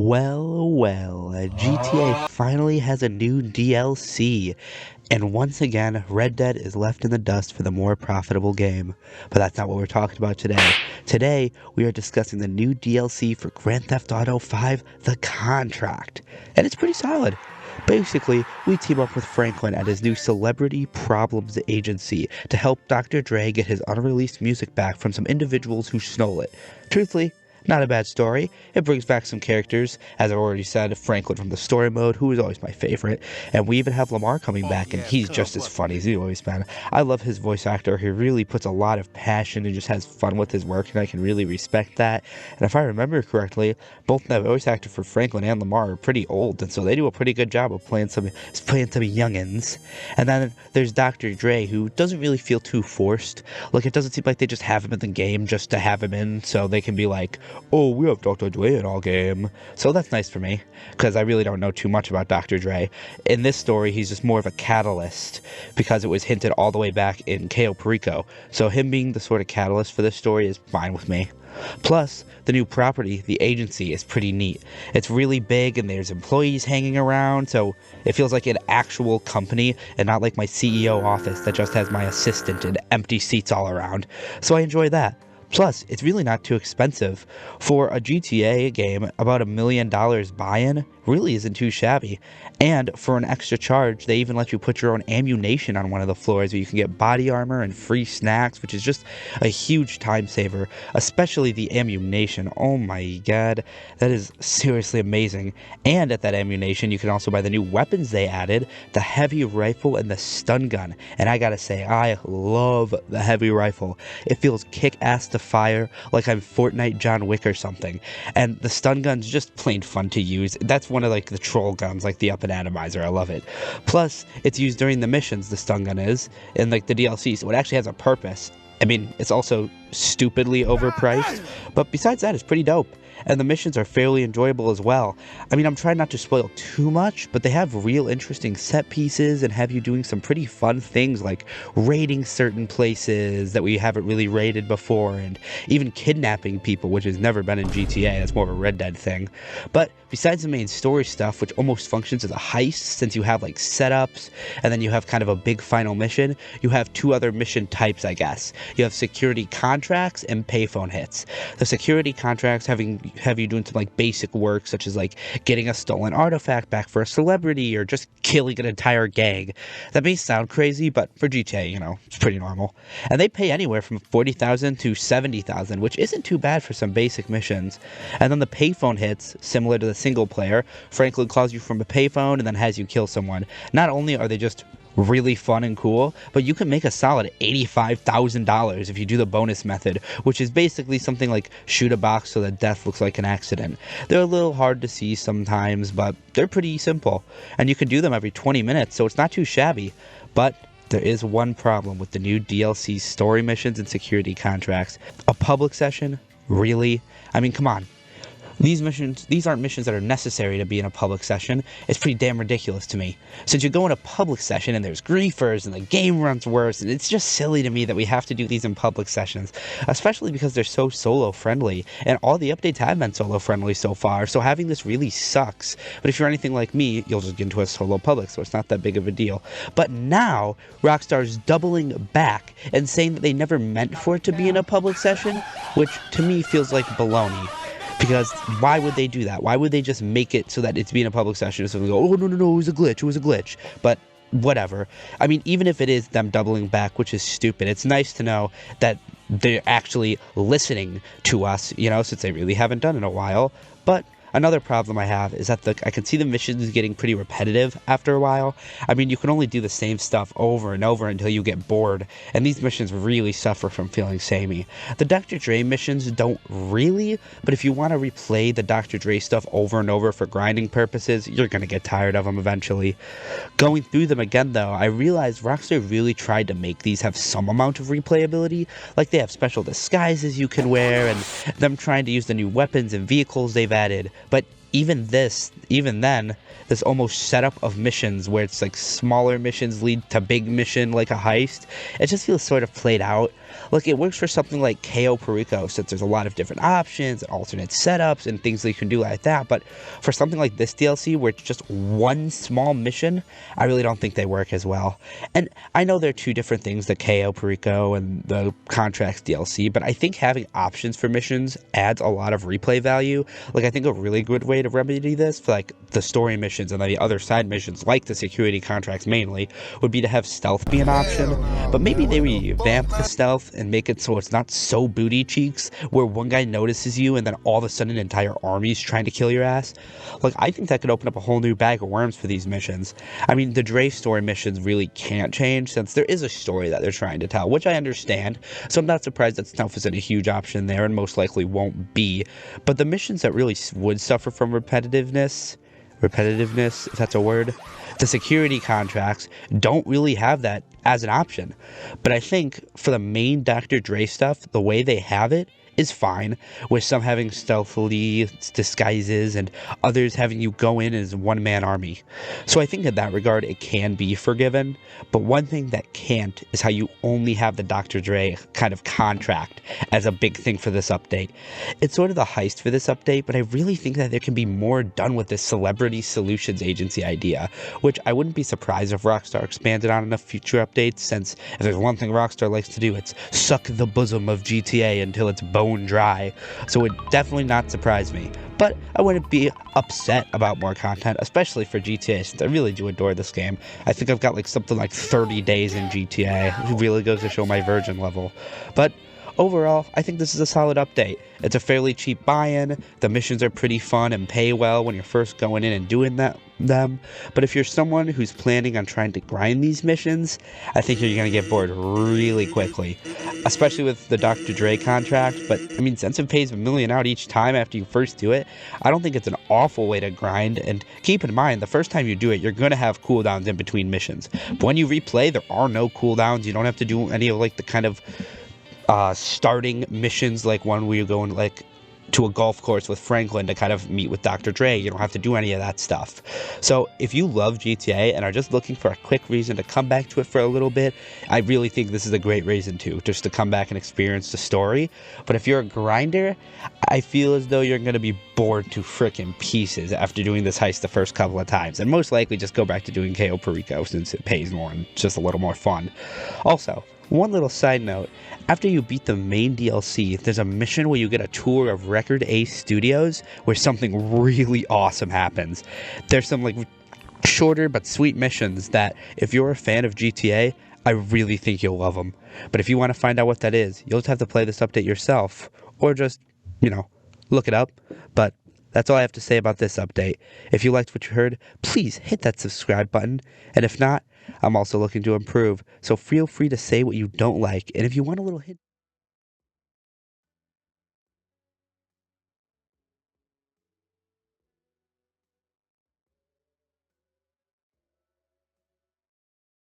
Well, GTA finally has a new DLC, and once again, Red Dead is left in the dust for the more profitable game. But that's not what we're talking about today. Today, we are discussing the new DLC for Grand Theft Auto 5, The Contract, and it's pretty solid. Basically, we team up with Franklin at his new Celebrity Problems Agency to help Dr. Dre get his unreleased music back from some individuals who stole it. Truthfully, not a bad story. It brings back some characters, as I've already said, Franklin from the story mode, who is always my favorite, and we even have Lamar coming back, and he's just as funny as he's always been. I love his voice actor. He really puts a lot of passion and just has fun with his work, and I can really respect that. And if I remember correctly, both the voice actor for Franklin and Lamar are pretty old, and so they do a pretty good job of playing some youngins. And then there's Dr. Dre, who doesn't really feel too forced. Like, it doesn't seem like they just have him in the game just to have him in, so they can be like, oh, we have Dr. Dre in our game. So that's nice for me, because I really don't know too much about Dr. Dre. In this story, he's just more of a catalyst, because it was hinted all the way back in Cayo Perico. So him being the sort of catalyst for this story is fine with me. Plus, the new property, the agency, is pretty neat. It's really big and there's employees hanging around, so it feels like an actual company and not like my CEO office that just has my assistant and empty seats all around. So I enjoy that. Plus, it's really not too expensive. For a GTA game, about $1 million buy-in really isn't too shabby. And for an extra charge, they even let you put your own ammunition on one of the floors where you can get body armor and free snacks, which is just a huge time saver, especially the ammunition. Oh my god, that is seriously amazing. And at that ammunition, you can also buy the new weapons they added, the heavy rifle and the stun gun. And I gotta say, I love the heavy rifle. It feels kick-ass to fire, like I'm Fortnite John Wick or something. And the stun gun's just plain fun to use. That's one of like the troll guns, like the up and atomizer. I love it. Plus, it's used during the missions, the stun gun is, in like the DLC, so it actually has a purpose. I mean, it's also stupidly overpriced, but besides that, it's pretty dope. And the missions are fairly enjoyable as well. I mean, I'm trying not to spoil too much, but they have real interesting set pieces and have you doing some pretty fun things like raiding certain places that we haven't really raided before, and even kidnapping people, which has never been in GTA. That's more of a Red Dead thing. But besides the main story stuff, which almost functions as a heist since you have like setups and then you have kind of a big final mission, you have two other mission types, I guess. You have security contracts and payphone hits. The security contracts have you doing some like basic work, such as like getting a stolen artifact back for a celebrity or just killing an entire gang. That may sound crazy, but for GTA, you know, it's pretty normal. And they pay anywhere from $40,000 to $70,000, which isn't too bad for some basic missions. And then the payphone hits, similar to the single player, Franklin calls you from a payphone and then has you kill someone. Not only are they just really fun and cool, but you can make a solid $85,000 if you do the bonus method, which is basically something like shoot a box so that death looks like an accident. They're a little hard to see sometimes, but they're pretty simple, and you can do them every 20 minutes, so it's not too shabby. But there is one problem with the new DLC story missions and security contracts. A public session? Really? I mean, come on. These aren't missions that are necessary to be in a public session. It's pretty damn ridiculous to me. Since you go in a public session and there's griefers and the game runs worse, and it's just silly to me that we have to do these in public sessions, especially because they're so solo friendly, and all the updates have been solo friendly so far, so having this really sucks. But if you're anything like me, you'll just get into a solo public, so it's not that big of a deal. But now, Rockstar's doubling back and saying that they never meant for it to be in a public session, which to me feels like baloney. Because why would they do that? Why would they just make it so that it's being a public session? So they go, oh, no, it was a glitch. But whatever. I mean, even if it is them doubling back, which is stupid, it's nice to know that they're actually listening to us, you know, since they really haven't done it in a while. But another problem I have is that I can see the missions getting pretty repetitive after a while. I mean, you can only do the same stuff over and over until you get bored, and these missions really suffer from feeling samey. The Dr. Dre missions don't really, but if you want to replay the Dr. Dre stuff over and over for grinding purposes, you're going to get tired of them eventually. Going through them again, though, I realized Rockstar really tried to make these have some amount of replayability. Like, they have special disguises you can wear, and them trying to use the new weapons and vehicles they've added. But even then, this almost setup of missions where it's like smaller missions lead to big mission like a heist, it just feels sort of played out. Look, it works for something like KO Perico since there's a lot of different options and alternate setups and things that you can do like that, but for something like this DLC where it's just one small mission, I really don't think they work as well. And I know they're two different things, the KO Perico and the Contracts DLC, but I think having options for missions adds a lot of replay value. Like, I think a really good way to remedy this for like the story missions and then the other side missions, like the security contracts mainly, would be to have stealth be an option, but maybe they revamp the stealth and make it so it's not so booty cheeks where one guy notices you and then all of a sudden an entire army's trying to kill your ass. Like, I think that could open up a whole new bag of worms for these missions. I mean, the Dre story missions really can't change since there is a story that they're trying to tell, which I understand, so I'm not surprised that stealth isn't a huge option there and most likely won't be. But the missions that really would suffer from repetitiveness, if that's a word, the security contracts don't really have that as an option. But I think for the main Dr. Dre stuff, the way they have it is fine, with some having stealthily disguises and others having you go in as one-man army. So I think in that regard it can be forgiven, but one thing that can't is how you only have the Dr. Dre kind of contract as a big thing for this update. It's sort of the heist for this update, but I really think that there can be more done with this celebrity solutions agency idea, which I wouldn't be surprised if Rockstar expanded on in a future updates, since if there's one thing Rockstar likes to do, it's suck the bosom of GTA until it's bone dry, so it would definitely not surprise me. But I wouldn't be upset about more content, especially for GTA, since I really do adore this game. I think I've got like something like 30 days in GTA. It really goes to show my virgin level. But overall, I think this is a solid update. It's a fairly cheap buy-in, the missions are pretty fun and pay well when you're first going in and doing them, but if you're someone who's planning on trying to grind these missions, I think you're going to get bored really quickly, especially with the Dr. Dre contract. But I mean, since it pays $1 million out each time after you first do it, I don't think it's an awful way to grind. And keep in mind, the first time you do it, you're going to have cooldowns in between missions. But when you replay, there are no cooldowns. You don't have to do any of like the kind of starting missions, like one where you go in like to a golf course with Franklin to kind of meet with Dr. Dre. You don't have to do any of that stuff. So if you love GTA and are just looking for a quick reason to come back to it for a little bit, I really think this is a great reason to, just to come back and experience the story. But if you're a grinder, I feel as though you're going to be bored to frickin' pieces after doing this heist the first couple of times, and most likely just go back to doing KO Perico since it pays more and it's just a little more fun. Also, one little side note, after you beat the main DLC, there's a mission where you get a tour of Record A Studios where something really awesome happens. There's some like shorter but sweet missions that, if you're a fan of GTA, I really think you'll love them. But if you want to find out what that is, you'll just have to play this update yourself, or just, look it up. But that's all I have to say about this update. If you liked what you heard, please hit that subscribe button, and if not, I'm also looking to improve, so feel free to say what you don't like, and if you want a little hint